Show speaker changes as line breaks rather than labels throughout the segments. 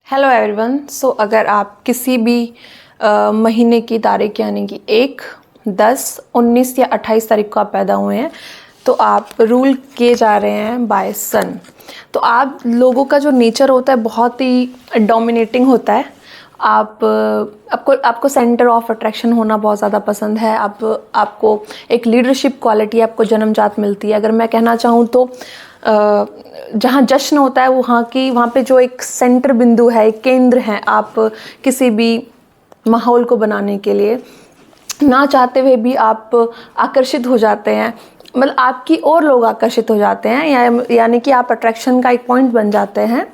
Hello everyone. सो अगर आप किसी भी महीने की तारीख यानी कि 1, 10, 19 या 28 तारीख को आप पैदा हुए हैं तो आप रूल किए जा रहे हैं बाय सन। तो आप लोगों का जो नेचर होता है बहुत ही डोमिनेटिंग होता है। आपको सेंटर ऑफ अट्रैक्शन होना बहुत ज़्यादा पसंद है। आपको एक लीडरशिप क्वालिटी आपको जन्मजात मिलती है। अगर मैं कहना चाहूँ तो जहाँ जश्न होता है वहाँ पे जो एक सेंटर बिंदु है, एक केंद्र है, आप किसी भी माहौल को बनाने के लिए ना चाहते हुए भी आप आकर्षित हो जाते हैं। मतलब आपकी और लोग आकर्षित हो जाते हैं यानी कि आप अट्रैक्शन का एक पॉइंट बन जाते हैं।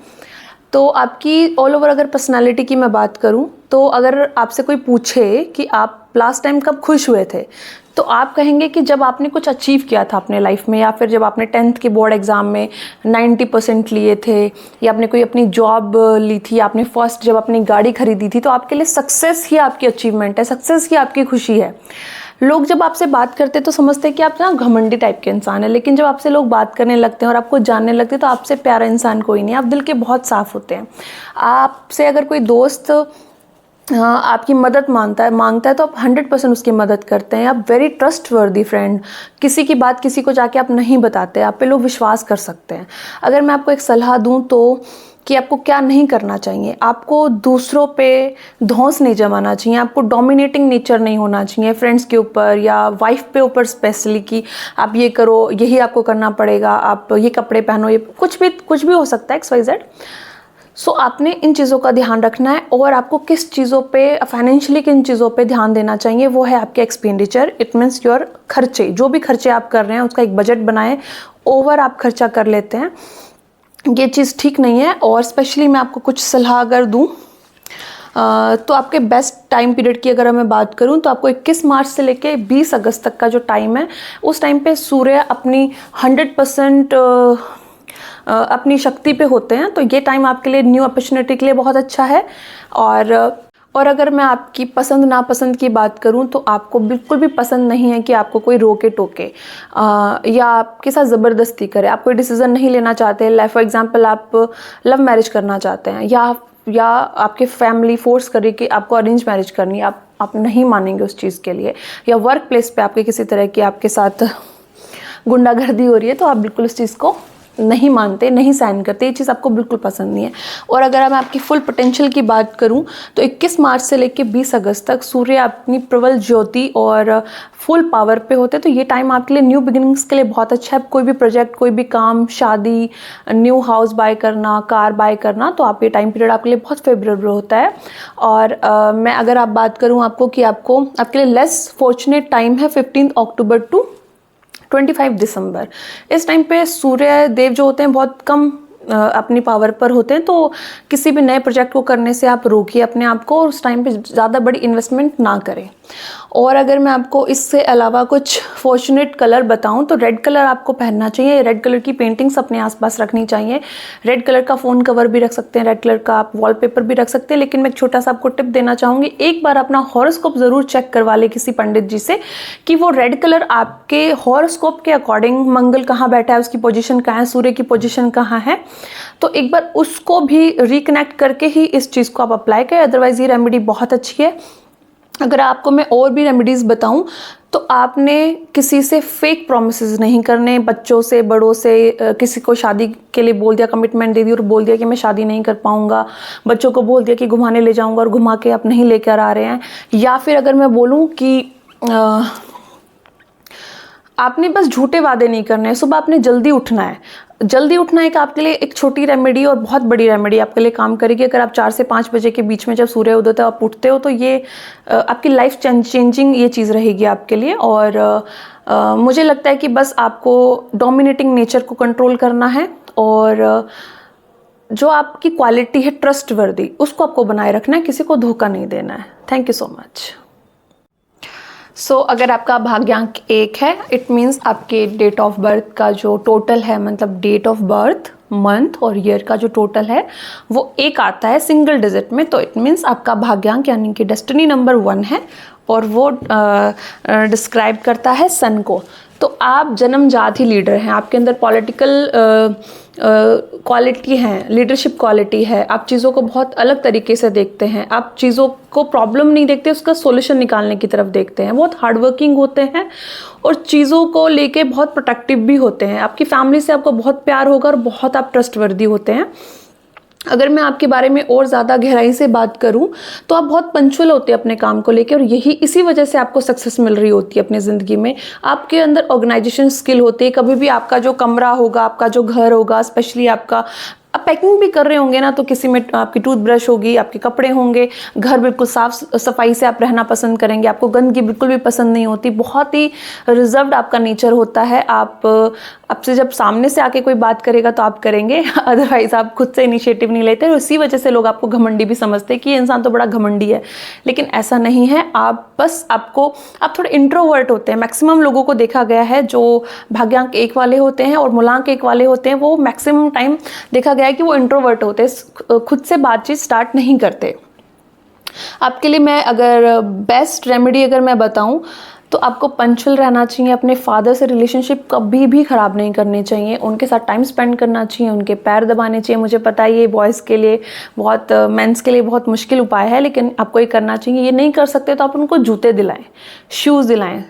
तो आपकी ऑल ओवर अगर पर्सनालिटी की मैं बात करूं तो अगर आपसे कोई पूछे कि आप लास्ट टाइम कब खुश हुए थे तो आप कहेंगे कि जब आपने कुछ अचीव किया था अपने लाइफ में, या फिर जब आपने 10th के बोर्ड एग्ज़ाम में 90% लिए थे, या आपने कोई अपनी जॉब ली थी, आपने फर्स्ट जब अपनी गाड़ी खरीदी थी। तो आपके लिए सक्सेस ही आपकी अचीवमेंट है, सक्सेस ही आपकी खुशी है। लोग जब आपसे बात करते तो समझते हैं कि आप ना घमंडी टाइप के इंसान है, लेकिन जब आपसे लोग बात करने लगते हैं और आपको जानने लगते हैं तो आपसे प्यारा इंसान कोई नहीं। आप दिल के बहुत साफ़ होते हैं। आपसे अगर कोई दोस्त आपकी मदद मांगता है तो आप 100% उसकी मदद करते हैं। आप वेरी ट्रस्टवर्दी फ्रेंड। किसी की बात किसी को जाके आप नहीं बताते, आप पे लोग विश्वास कर सकते हैं। अगर मैं आपको एक सलाह दूं तो कि आपको क्या नहीं करना चाहिए, आपको दूसरों पे धौंस नहीं जमाना चाहिए, आपको डोमिनेटिंग नेचर नहीं होना चाहिए फ्रेंड्स के ऊपर या वाइफ पे ऊपर स्पेशली कि आप ये करो, यही आपको करना पड़ेगा, आप ये कपड़े पहनो, ये कुछ भी हो सकता है XYZ। सो आपने इन चीज़ों का ध्यान रखना है। और आपको किस चीज़ों पे फाइनेंशियली किन चीज़ों पे ध्यान देना चाहिए वो है आपके एक्सपेंडिचर। इट मीन्स योर खर्चे, जो भी खर्चे आप कर रहे हैं उसका एक बजट बनाएं। ओवर आप खर्चा कर लेते हैं, ये चीज़ ठीक नहीं है। और स्पेशली मैं आपको कुछ सलाह अगर दूँ तो आपके बेस्ट टाइम पीरियड की अगर मैं बात करूं तो आपको 21 मार्च से लेके 20 अगस्त तक का जो टाइम है, उस टाइम पे सूर्य अपनी 100% अपनी शक्ति पे होते हैं। तो ये टाइम आपके लिए न्यू अपॉर्चुनिटी के लिए बहुत अच्छा है। और अगर मैं आपकी पसंद नापसंद की बात करूं तो आपको बिल्कुल भी पसंद नहीं है कि आपको कोई रोके टोके या आपके साथ ज़बरदस्ती करे। आप कोई डिसीज़न नहीं लेना चाहते, लाइक फॉर एग्जांपल आप लव मैरिज करना चाहते हैं या आपके फैमिली फोर्स करे कि आपको अरेंज मैरिज करनी है, आप नहीं मानेंगे उस चीज़ के लिए। या वर्क प्लेस पे आपके किसी तरह की आपके साथ गुंडागर्दी हो रही है तो आप बिल्कुल उस चीज़ को नहीं मानते, नहीं सहन करते, ये चीज़ आपको बिल्कुल पसंद नहीं है। और अगर मैं आपकी फुल पोटेंशियल की बात करूं तो 21 मार्च से लेकर 20 अगस्त तक सूर्य अपनी प्रबल ज्योति और फुल पावर पे होते हैं। तो ये टाइम आपके लिए न्यू बिगिनिंग्स के लिए बहुत अच्छा है। कोई भी प्रोजेक्ट, कोई भी काम, शादी, न्यू हाउस बाय करना, कार बाय करना, तो आप ये टाइम पीरियड आपके लिए बहुत फेवरेबल होता है। और मैं अगर आप बात करूँ आपको कि आपके लिए लेस फॉर्चुनेट टाइम है 15 अक्टूबर टू 25 दिसंबर। इस टाइम पे सूर्य देव जो होते हैं बहुत कम अपनी पावर पर होते हैं। तो किसी भी नए प्रोजेक्ट को करने से आप रोकिए अपने आप को और उस टाइम पे ज़्यादा बड़ी इन्वेस्टमेंट ना करें। और अगर मैं आपको इससे अलावा कुछ फॉर्चुनेट कलर बताऊं तो रेड कलर आपको पहनना चाहिए। रेड कलर की पेंटिंग्स अपने आसपास रखनी चाहिए। रेड कलर का फ़ोन कवर भी रख सकते हैं, रेड कलर का आप वॉलपेपर भी रख सकते हैं। लेकिन मैं एक छोटा सा आपको टिप देना चाहूँगी, एक बार अपना हॉरोस्कोप ज़रूर चेक करवा ले किसी पंडित जी से कि वो रेड कलर आपके हॉरोस्कोप के अकॉर्डिंग मंगल कहाँ बैठा है, उसकी पोजीशन कहाँ है, सूर्य की पोजीशन कहाँ है, तो एक बार उसको भी रिकनेक्ट करके ही इस चीज़ को आप अप्लाई करें। अदरवाइज ये रेमेडी बहुत अच्छी है। अगर आपको मैं और भी रेमेडीज़ बताऊं तो आपने किसी से फेक प्रॉमिसेस नहीं करने। बच्चों से, बड़ों से, किसी को शादी के लिए बोल दिया, कमिटमेंट दे दी और बोल दिया कि मैं शादी नहीं कर पाऊंगा। बच्चों को बोल दिया कि घुमाने ले जाऊंगा और घुमा के आप नहीं लेकर आ रहे हैं। या फिर अगर मैं बोलूं कि आपने बस झूठे वादे नहीं करने हैं। सुबह आपने जल्दी उठना है। जल्दी उठना एक आपके लिए एक छोटी रेमेडी और बहुत बड़ी रेमेडी आपके लिए काम करेगी। अगर आप 4 से 5 बजे के बीच में जब सूर्य उदय होता है आप उठते हो तो ये आपकी लाइफ चेंजिंग ये चीज़ रहेगी आपके लिए। और मुझे लगता है कि बस आपको डोमिनेटिंग नेचर को कंट्रोल करना है और जो आपकी क्वालिटी है ट्रस्टवर्दी, उसको आपको बनाए रखना है, किसी को धोखा नहीं देना है। Thank you so much. So अगर आपका भाग्यांक 1 है, इट मीन्स आपके डेट ऑफ बर्थ का जो टोटल है, मतलब डेट ऑफ बर्थ, मंथ और ईयर का जो टोटल है वो 1 आता है सिंगल डिजिट में। तो इट मीन्स आपका भाग्यांक यानी कि डेस्टिनी नंबर 1 है और वो डिस्क्राइब करता है सन को। तो आप जन्मजात ही लीडर हैं, आपके अंदर पॉलिटिकल क्वालिटी है, लीडरशिप क्वालिटी है, आप चीज़ों को बहुत अलग तरीके से देखते हैं, आप चीज़ों को प्रॉब्लम नहीं देखते, उसका सॉल्यूशन निकालने की तरफ देखते हैं, बहुत हार्डवर्किंग होते हैं और चीज़ों को लेके बहुत प्रोटेक्टिव भी होते हैं। आपकी फैमिली से आपको बहुत प्यार होगा और बहुत आप ट्रस्टवर्दी होते हैं। अगर मैं आपके बारे में और ज़्यादा गहराई से बात करूं तो आप बहुत पंक्चुअल होते हैं अपने काम को लेकर, और यही इसी वजह से आपको सक्सेस मिल रही होती है अपनी ज़िंदगी में। आपके अंदर ऑर्गेनाइजेशन स्किल होती है। कभी भी आपका जो कमरा होगा, आपका जो घर होगा, स्पेशली आप पैकिंग भी कर रहे होंगे ना, तो किसी में आपकी टूथब्रश होगी, आपके कपड़े होंगे, घर बिल्कुल साफ सफाई से आप रहना पसंद करेंगे, आपको गंदगी बिल्कुल भी पसंद नहीं होती, बहुत ही रिजर्व्ड आपका नेचर होता है। आपसे जब सामने से आके कोई बात करेगा तो आप करेंगे, अदरवाइज आप खुद से इनिशिएटिव नहीं लेते, और इसी वजह से लोग आपको घमंडी भी समझते हैं कि ये इंसान तो बड़ा घमंडी है, लेकिन ऐसा नहीं है। आप थोड़े इंट्रोवर्ट होते हैं। मैक्सिमम लोगों को देखा गया है जो भाग्यांक 1 वाले होते हैं और मूलांक 1 वाले होते हैं, वो मैक्सिमम टाइम देखा गया है कि वो इंट्रोवर्ट होते हैं, खुद से बातचीत स्टार्ट नहीं करते। आपके लिए मैं अगर बेस्ट रेमेडी अगर मैं बताऊं तो आपको पंक्चुअल रहना चाहिए, अपने फादर से रिलेशनशिप कभी भी ख़राब नहीं करनी चाहिए, उनके साथ टाइम स्पेंड करना चाहिए, उनके पैर दबाने चाहिए। मुझे पता है ये बॉयज़ के लिए मेंस के लिए बहुत मुश्किल उपाय है, लेकिन आपको ये करना चाहिए। ये नहीं कर सकते तो आप उनको जूते दिलाएं, शूज़ दिलाएं,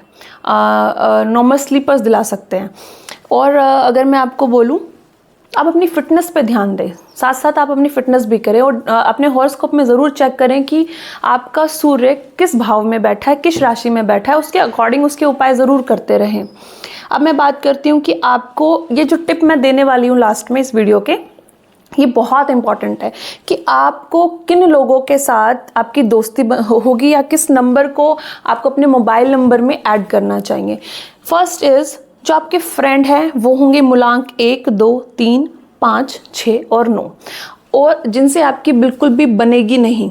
नॉर्मल स्लीपर्स दिला सकते हैं। और अगर मैं आपको बोलूँ, आप अपनी फ़िटनेस पे ध्यान दें, साथ साथ आप अपनी फ़िटनेस भी करें, और अपने हॉरोस्कोप में ज़रूर चेक करें कि आपका सूर्य किस भाव में बैठा है, किस राशि में बैठा है, उसके अकॉर्डिंग उसके उपाय ज़रूर करते रहें। अब मैं बात करती हूँ कि आपको ये जो टिप मैं देने वाली हूँ लास्ट में इस वीडियो के, ये बहुत इंपॉर्टेंट है कि आपको किन लोगों के साथ आपकी दोस्ती होगी या किस नंबर को आपको अपने मोबाइल नंबर में ऐड करना चाहिए। फर्स्ट इज़, जो आपके फ्रेंड हैं वो होंगे मूलांक 1, 2, 3, 5, 6 और 9, और जिनसे आपकी बिल्कुल भी बनेगी नहीं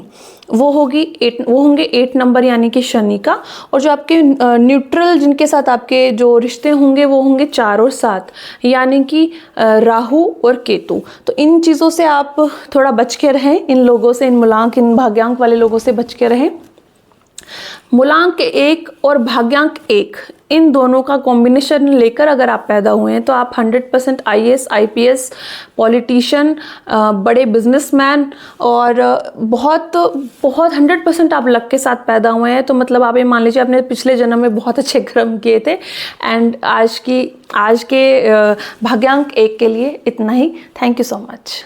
वो होंगे 8 नंबर यानी कि शनि का। और जो आपके न्यूट्रल जिनके साथ आपके जो रिश्ते होंगे वो होंगे 4 और 7 यानी कि राहु और केतु। तो इन चीज़ों से आप थोड़ा बच के रहें, इन लोगों से, इन भाग्यांक वाले लोगों से बच के रहें। मूलांक 1 और भाग्यांक 1 इन दोनों का कॉम्बिनेशन लेकर अगर आप पैदा हुए हैं तो आप 100% IAS, IPS, पॉलिटिशियन, बड़े बिजनेसमैन और बहुत 100% आप लक के साथ पैदा हुए हैं। तो मतलब आप ये मान लीजिए आपने पिछले जन्म में बहुत अच्छे कर्म किए थे। एंड आज के भाग्यांक 1 के लिए इतना ही। Thank you so much.